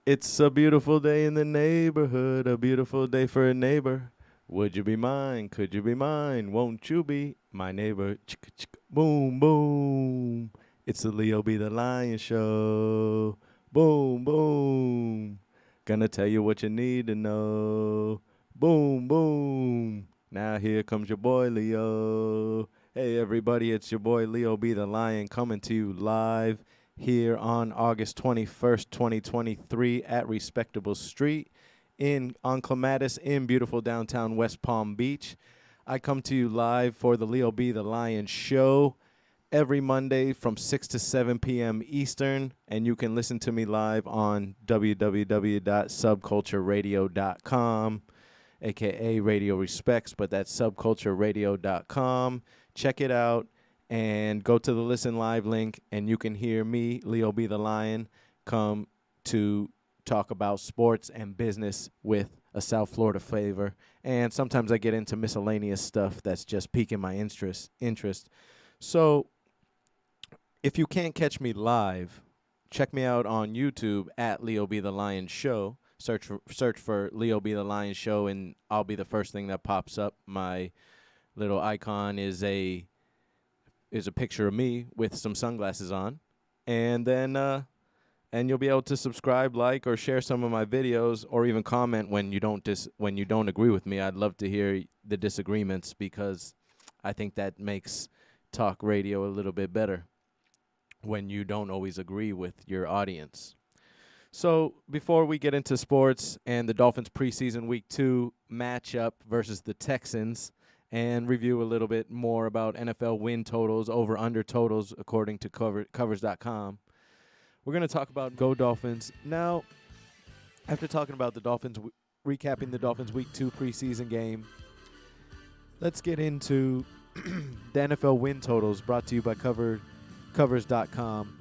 It's a beautiful day in the neighborhood, a beautiful day for a neighbor. Would you be mine? Could you be mine? Won't you be my neighbor? Chicka, chicka, boom, boom. It's the Leo Be the Lion Show. Boom, boom. Gonna tell you what you need to know. Boom, boom. Now here comes your boy Leo. Hey everybody, it's your boy Leo Be the Lion coming to you live here on August 21st, 2023 at Respectable Street on Clematis in beautiful downtown West Palm Beach. I come to you live for the Leo Be the Lion Show every Monday from 6 to 7 p.m. Eastern, and you can listen to me live on www.subcultureradio.com, aka Radio Respects, but that's subcultureradio.com. Check it out and go to the Listen Live link, and you can hear me, Leo Be the Lion, come to talk about sports and business with a South Florida flavor. And sometimes I get into miscellaneous stuff that's just piquing my interest. So if you can't catch me live, check me out on YouTube at Leo Be the Lion Show. Search for Leo Be the Lion Show, and I'll be the first thing that pops up. My little icon is a picture of me with some sunglasses on, and then and you'll be able to subscribe, like, or share some of my videos, or even comment when you don't agree with me. I'd love to hear the disagreements, because I think that makes talk radio a little bit better when you don't always agree with your audience. So before we get into sports and the Dolphins preseason week 2 matchup versus the Texans, and review a little bit more about NFL win totals, over-under totals, according to covers.com. We're going to talk about Go Dolphins. Now, after talking about the Dolphins, recapping the Dolphins Week 2 preseason game, let's get into the NFL win totals brought to you by covers.com.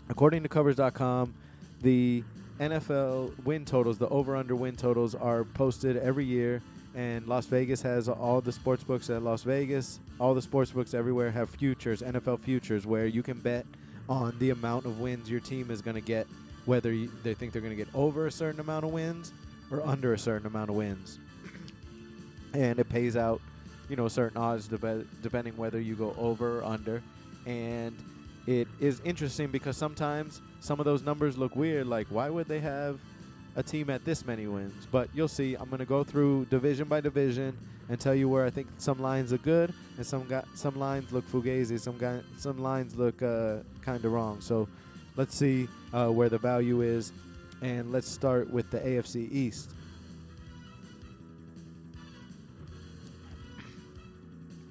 According to covers.com, the NFL win totals, the over-under win totals, are posted every year. And Las Vegas has all the sports books at Las Vegas. All the sports books everywhere have futures, NFL futures, where you can bet on the amount of wins your team is going to get, whether they think they're going to get over a certain amount of wins or under a certain amount of wins. And it pays out, certain odds depending whether you go over or under. And it is interesting because sometimes some of those numbers look weird. Like, why would they have a team at this many wins? But you'll see. I'm going to go through division by division and tell you where I think some lines are good and some lines look fugazi, some lines look kind of wrong. So let's see where the value is, and let's start with the AFC East.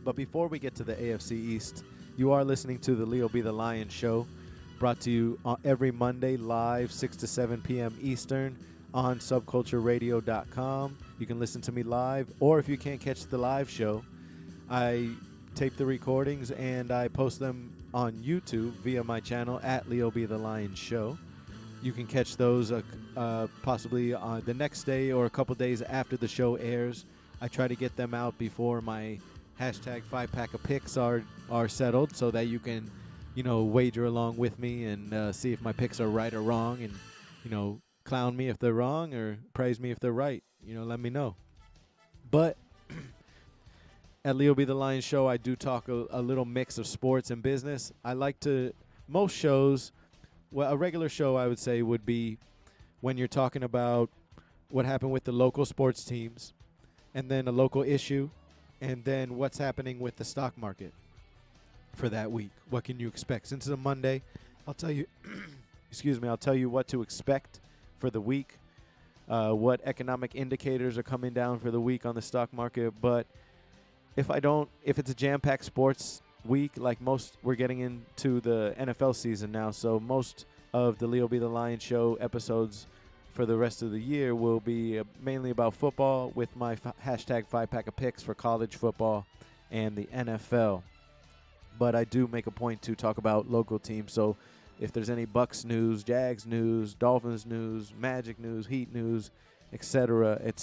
But before we get to the AFC East, you are listening to the Leo Be the Lion Show, brought to you every Monday live, 6 to 7 p.m. Eastern, on subcultureradio.com. You can listen to me live, or if you can't catch the live show, I tape the recordings and I post them on YouTube via my channel at Leo Be the Lion Show. You can catch those possibly the next day or a couple days after the show airs. I try to get them out before my hashtag 5-pack of picks are settled, so that you can wager along with me and see if my picks are right or wrong, and clown me if they're wrong or praise me if they're right. Let me know. But at Leo Be the Lion Show, I do talk a little mix of sports and business. I like to, most shows, a regular show I would say would be when you're talking about what happened with the local sports teams, and then a local issue, and then what's happening with the stock market for that week. What can you expect? Since it's a Monday, I'll tell you I'll tell you what to expect for the week, what economic indicators are coming down for the week on the stock market. But if it's a jam-packed sports week, like most, we're getting into the NFL season now, so most of the Leo Be the Lion Show episodes for the rest of the year will be mainly about football, with my hashtag 5-pack of picks for college football and the NFL. But I do make a point to talk about local teams. So if there's any Bucks news, Jags news, Dolphins news, Magic news, Heat news, etc., if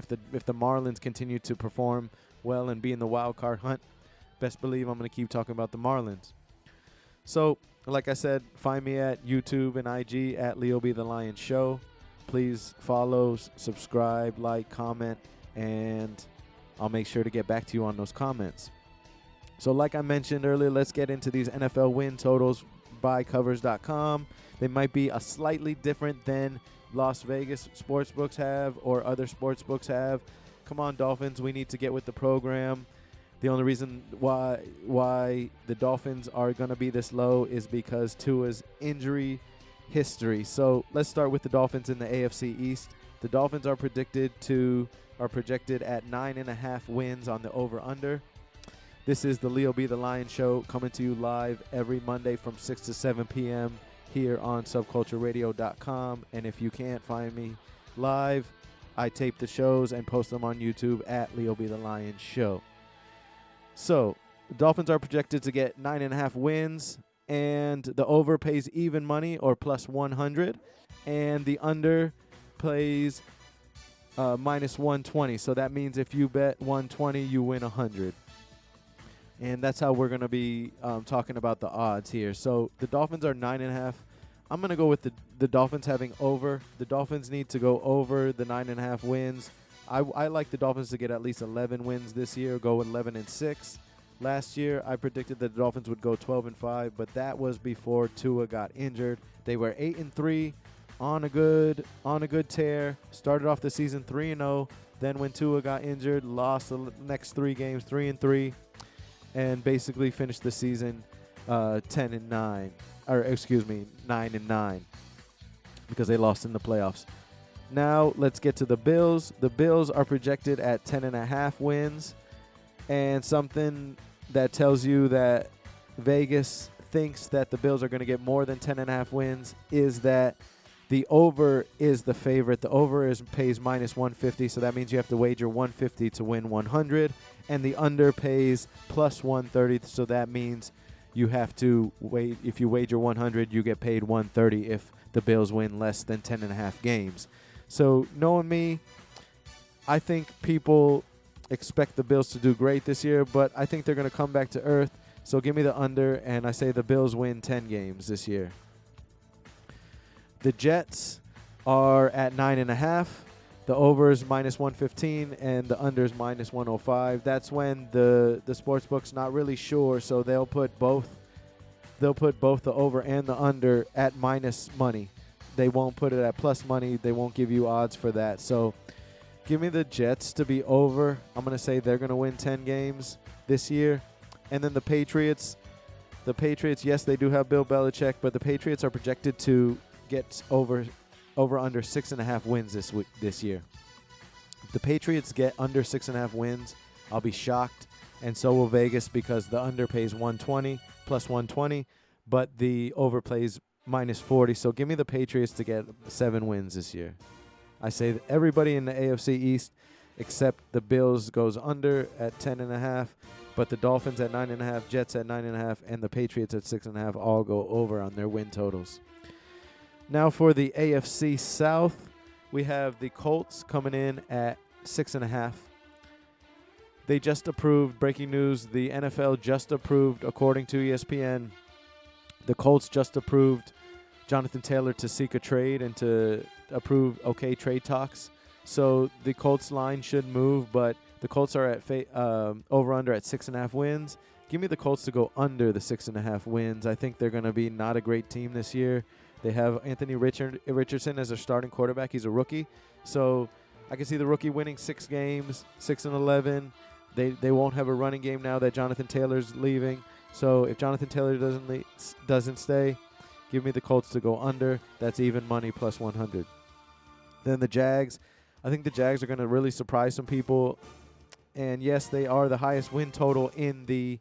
the Marlins continue to perform well and be in the wild card hunt, best believe I'm going to keep talking about the Marlins. So, like I said, find me at YouTube and IG at Leo Be the Lion Show. please follow, subscribe, like, comment, and I'll make sure to get back to you on those comments. So like I mentioned earlier, let's get into these NFL win totals by covers.com. They might be a slightly different than Las Vegas sportsbooks have or other sportsbooks have. Come on, Dolphins, we need to get with the program. The only reason why the Dolphins are going to be this low is because Tua's injury history. So let's start with the Dolphins in the AFC East. The Dolphins are projected at 9.5 wins on the over-under. This is the Leo B. the Lion Show, coming to you live every Monday from 6 to 7 p.m. here on subcultureradio.com. And if you can't find me live, I tape the shows and post them on YouTube at Leo B. the Lion Show. So the Dolphins are projected to get 9.5 wins, and the over pays even money or plus 100, and the under plays minus 120. So that means if you bet 120, you win 100. And that's how we're going to be talking about the odds here. So the Dolphins are 9.5. I'm going to go with the Dolphins having over. The Dolphins need to go over the 9.5 wins. I like the Dolphins to get at least 11 wins this year, go 11-6. Last year, I predicted that the Dolphins would go 12-5, but that was before Tua got injured. They were 8-3 on a good tear. Started off the season 3-0. Then when Tua got injured, lost the next 3 games, 3-3, and basically finished the season 9-9, because they lost in the playoffs. Now let's get to the Bills. The Bills are projected at 10.5 wins, and something that tells you that Vegas thinks that the Bills are going to get more than 10.5 wins is that the over is the favorite. The over pays minus 150, so that means you have to wager 150 to win 100, and the under pays plus 130, so that means you have to wait. If you wager 100, you get paid 130 if the Bills win less than 10.5 games. So knowing me, I think people expect the Bills to do great this year, but I think they're going to come back to earth. So give me the under, and I say the Bills win 10 games this year. The Jets are at 9.5. The over is minus 115, and the under is minus 105. That's when the sportsbook's not really sure, so they'll put both the over and the under at minus money. They won't put it at plus money. They won't give you odds for that. So give me the Jets to be over. I'm going to say they're going to win 10 games this year. And then the Patriots, yes, they do have Bill Belichick, but the Patriots are projected to get over under 6.5 wins this year. If the Patriots get under 6.5 wins, I'll be shocked, and so will Vegas, because the under pays 120 plus 120, but the over plays minus 40. So give me the Patriots to get 7 wins this year. I say that everybody in the AFC East except the Bills goes under at 10.5, but the Dolphins at 9.5, Jets at 9.5, and the Patriots at 6.5 all go over on their win totals. Now for the AFC South, we have the Colts coming in at 6.5. They just approved, breaking news, the NFL just approved, according to ESPN, the Colts just approved Jonathan Taylor to seek a trade and to approve okay trade talks. So the Colts line should move, but the Colts are at over-under at 6.5 wins. Give me the Colts to go under the 6.5 wins. I think they're going to be not a great team this year. They have Anthony Richardson as their starting quarterback. He's a rookie. So I can see the rookie winning 6 games, 6-11. They won't have a running game now that Jonathan Taylor's leaving. So if Jonathan Taylor doesn't stay, give me the Colts to go under. That's even money plus 100. Then the Jags. I think the Jags are going to really surprise some people. And yes, they are the highest win total in the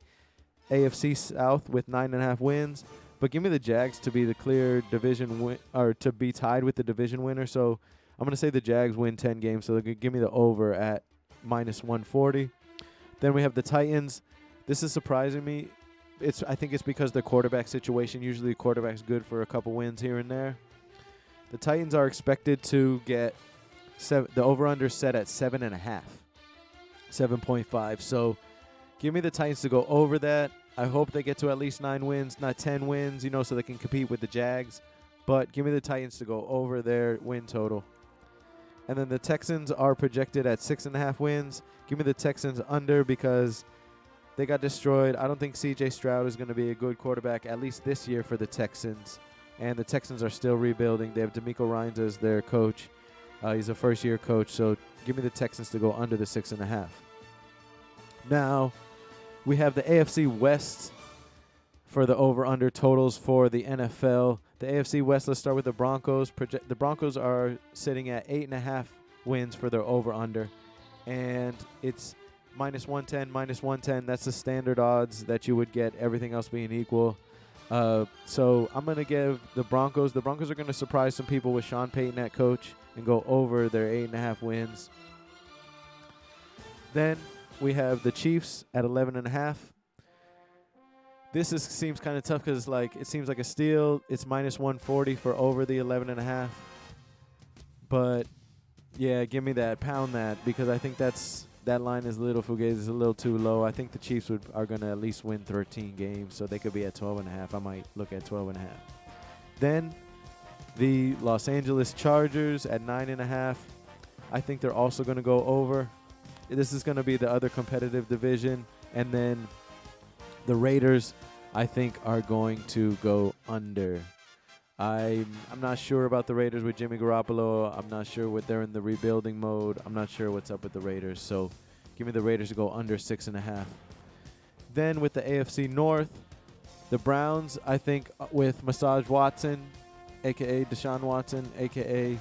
AFC South with 9.5 wins. But give me the Jags to be the clear division win, or to be tied with the division winner. So I'm going to say the Jags win 10 games. So they're going to give me the over at minus 140. Then we have the Titans. This is surprising me. I think it's because the quarterback situation. Usually the quarterback's good for a couple wins here and there. The Titans are expected to get the over-under set at 7.5. 7.5. So give me the Titans to go over that. I hope they get to at least 9 wins, not 10 wins, so they can compete with the Jags. But give me the Titans to go over their win total. And then the Texans are projected at 6.5 wins. Give me the Texans under because they got destroyed. I don't think C.J. Stroud is going to be a good quarterback, at least this year for the Texans. And the Texans are still rebuilding. They have D'Amico Ryans as their coach. He's a first-year coach, so give me the Texans to go under the 6.5. Now, we have the AFC West for the over-under totals for the NFL. The AFC West, let's start with the Broncos. The Broncos are sitting at 8.5 wins for their over-under. And it's -110, -110. That's the standard odds that you would get, everything else being equal. So I'm going to give the Broncos. The Broncos are going to surprise some people with Sean Payton at coach and go over their 8.5 wins. Then we have the Chiefs at 11.5. This seems kind of tough because it seems like a steal. It's -140 for over the 11.5. But yeah, give me that, pound that, because I think that line is a little fugazi. It's a little too low. I think the Chiefs are going to at least win 13 games, so they could be at 12.5. I might look at 12.5. Then the Los Angeles Chargers at 9.5. I think they're also going to go over. This is going to be the other competitive division. And then the Raiders, I think, are going to go under. I'm not sure about the Raiders with Jimmy Garoppolo. I'm not sure what they're in the rebuilding mode. I'm not sure what's up with the Raiders. So give me the Raiders to go under 6.5. Then with the AFC North, the Browns, I think, with Massage Watson, a.k.a. Deshaun Watson, a.k.a.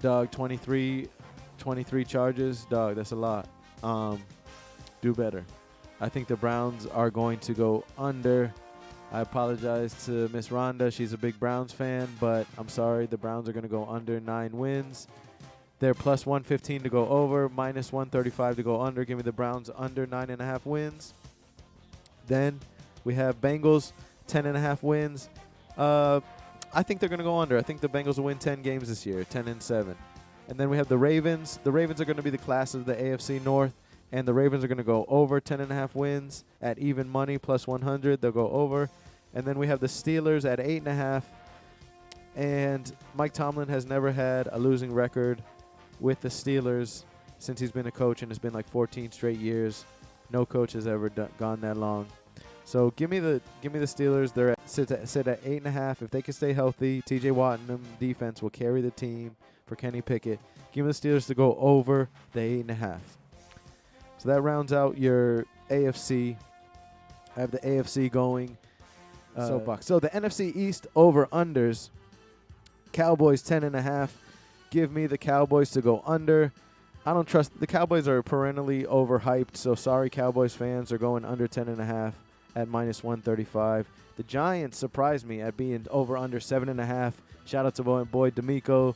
Dog, 23 charges. Dog, that's a lot. Do better. I think the Browns are going to go under. I apologize to Miss Rhonda. She's a big Browns fan, but I'm sorry. The Browns are going to go under 9 wins. They're +115 to go over, -135 to go under. Give me the Browns under 9.5 wins. Then we have Bengals, 10.5 wins. I think they're going to go under. I think the Bengals will win 10 games this year, 10-7. And then we have the Ravens. The Ravens are going to be the class of the AFC North. And the Ravens are going to go over 10.5 wins at even money, +100. They'll go over. And then we have the Steelers at 8.5. And Mike Tomlin has never had a losing record with the Steelers since he's been a coach, and it's been like 14 straight years. No coach has ever gone that long. So give me the Steelers. They're sit at 8.5. If they can stay healthy, T.J. Watt and them defense will carry the team for Kenny Pickett. Give me the Steelers to go over the 8.5. So that rounds out your AFC. I have the AFC going. Soapbox. So the NFC East over-unders. Cowboys 10.5. Give me the Cowboys to go under. I don't trust. The Cowboys are perennially overhyped, so sorry, Cowboys fans. Are going under 10.5 at -135. The Giants surprised me at being over-under 7.5. Shout out to boy D'Amico.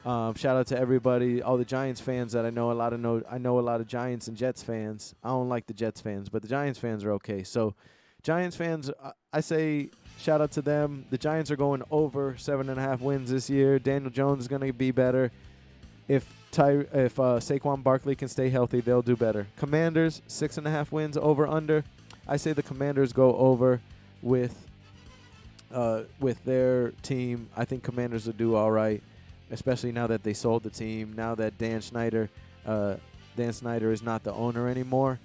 Shout out to everybody, all the Giants fans that I know. I know a lot of Giants and Jets fans. I don't like the Jets fans, but the Giants fans are okay. So, Giants fans, I say shout out to them. The Giants are going over 7.5 wins this year. Daniel Jones is going to be better. If Saquon Barkley can stay healthy, they'll do better. Commanders 6.5 wins over under. I say the Commanders go over with their team. I think Commanders will do all right, especially now that they sold the team. Now that Dan Snyder is not the owner anymore,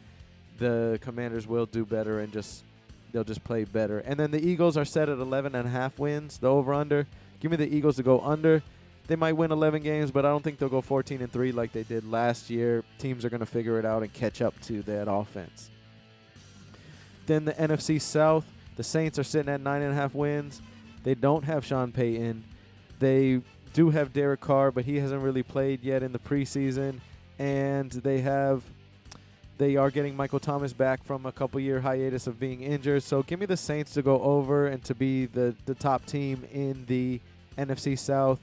the Commanders will do better and they'll just play better. And then the Eagles are set at 11.5 wins, the over-under. Give me the Eagles to go under. They might win 11 games, but I don't think they'll go 14-3 like they did last year. Teams are going to figure it out and catch up to that offense. Then the NFC South, the Saints are sitting at 9.5 wins. They don't have Sean Payton. They do have Derek Carr, but he hasn't really played yet in the preseason. And they are getting Michael Thomas back from a couple-year hiatus of being injured. So give me the Saints to go over and to be the top team in the NFC South.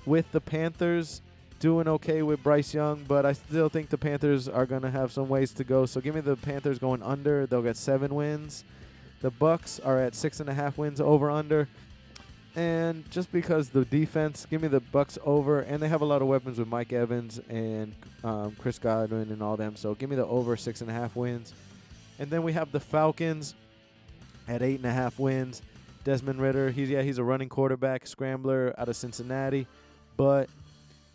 With the Panthers doing okay with Bryce Young, but I still think the Panthers are going to have some ways to go. So give me the Panthers going under. They'll get 7 wins. The Bucks are at 6.5 wins over-under. And just because the defense, give me the Bucks over. And they have a lot of weapons with Mike Evans and Chris Godwin and all them. So give me the over 6.5 wins. And then we have the Falcons at 8.5 wins. Desmond Ridder, he's a running quarterback, scrambler out of Cincinnati. But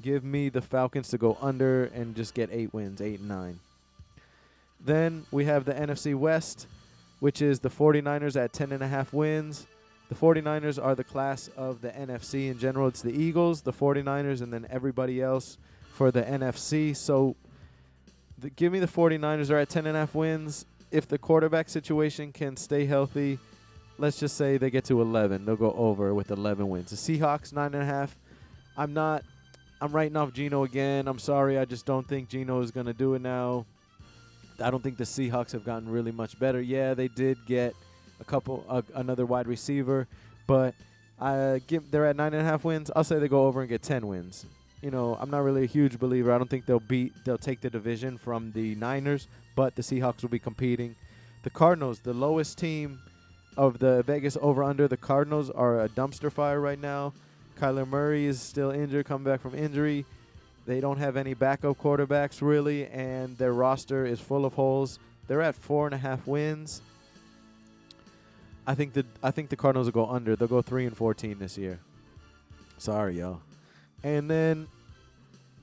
Give me the Falcons to go under and just get 8 wins, 8 and 9. Then we have the NFC West, which is the 49ers at 10.5 wins. The 49ers are the class of the NFC in general. It's the Eagles, the 49ers, and then everybody else for the NFC. So give me the 49ers are at 10.5 wins. If the quarterback situation can stay healthy, let's just say they get to 11. They'll go over with 11 wins. The Seahawks, 9.5. I'm writing off Geno again. I'm sorry. I just don't think Geno is going to do it now. I don't think the Seahawks have gotten really much better. Yeah, they did get another wide receiver, but they're at 9.5 wins. I'll say they go over and get 10 wins. You know, I'm not really a huge believer. I don't think they'll take the division from the Niners, but the Seahawks will be competing. The Cardinals, the lowest team of the Vegas over-under, the Cardinals are a dumpster fire right now. Kyler Murray is still injured, coming back from injury. They don't have any backup quarterbacks, really, and their roster is full of holes. They're at 4.5 wins. I think the Cardinals will go under. They'll go 3-14 this year. Sorry, y'all. And then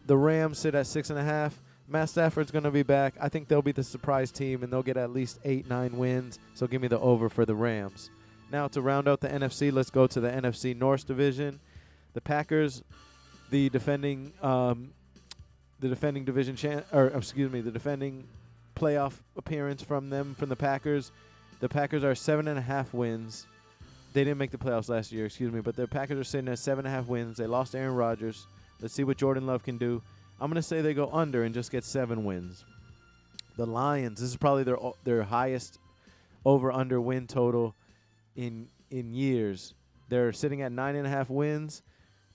the Rams sit at 6.5. Matt Stafford's going to be back. I think they'll be the surprise team, and they'll get at least 8-9 wins. So give me the over for the Rams. Now to round out the NFC, let's go to the NFC North division. The Packers, the defending division the defending playoff appearance from the Packers. The Packers are 7.5 wins. They didn't make the playoffs last year, but the Packers are sitting at 7.5 wins. They lost Aaron Rodgers. Let's see what Jordan Love can do. I'm going to say they go under and just get 7 wins. The Lions, this is probably their highest over-under win total in years. They're sitting at 9.5 wins.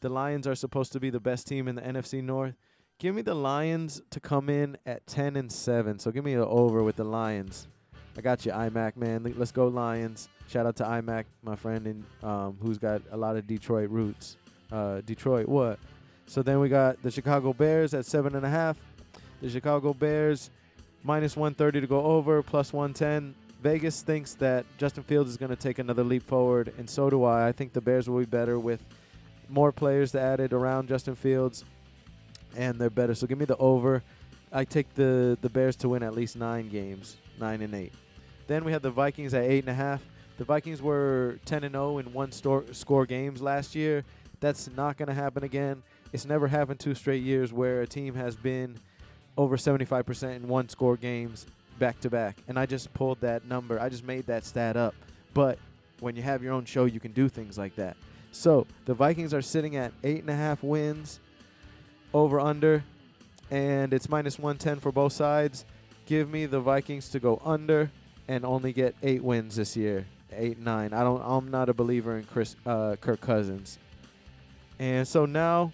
The Lions are supposed to be the best team in the NFC North. Give me the Lions to come in at 10-7. So give me an over with the Lions. I got you, IMAC, man. Let's go Lions. Shout out to IMAC, my friend, who's got a lot of Detroit roots. Detroit, what? So then we got the Chicago Bears at 7.5. The Chicago Bears minus 130 to go over, plus 110. Vegas thinks that Justin Fields is going to take another leap forward, and so do I. I think the Bears will be better with more players added around Justin Fields, and they're better. So give me the over. I take the Bears to win at least 9 games, 9-8. Then we have the Vikings at 8.5. The Vikings were 10-0 in one-score games last year. That's not going to happen again. It's never happened 2 straight years where a team has been over 75% in one-score games back-to-back. And I just pulled that number. I just made that stat up. But when you have your own show, you can do things like that. So the Vikings are sitting at 8.5 wins over-under, and it's minus 110 for both sides. Give me the Vikings to go under and only get 8 wins this year, 8-9. I'm not a believer in Kirk Cousins. And so now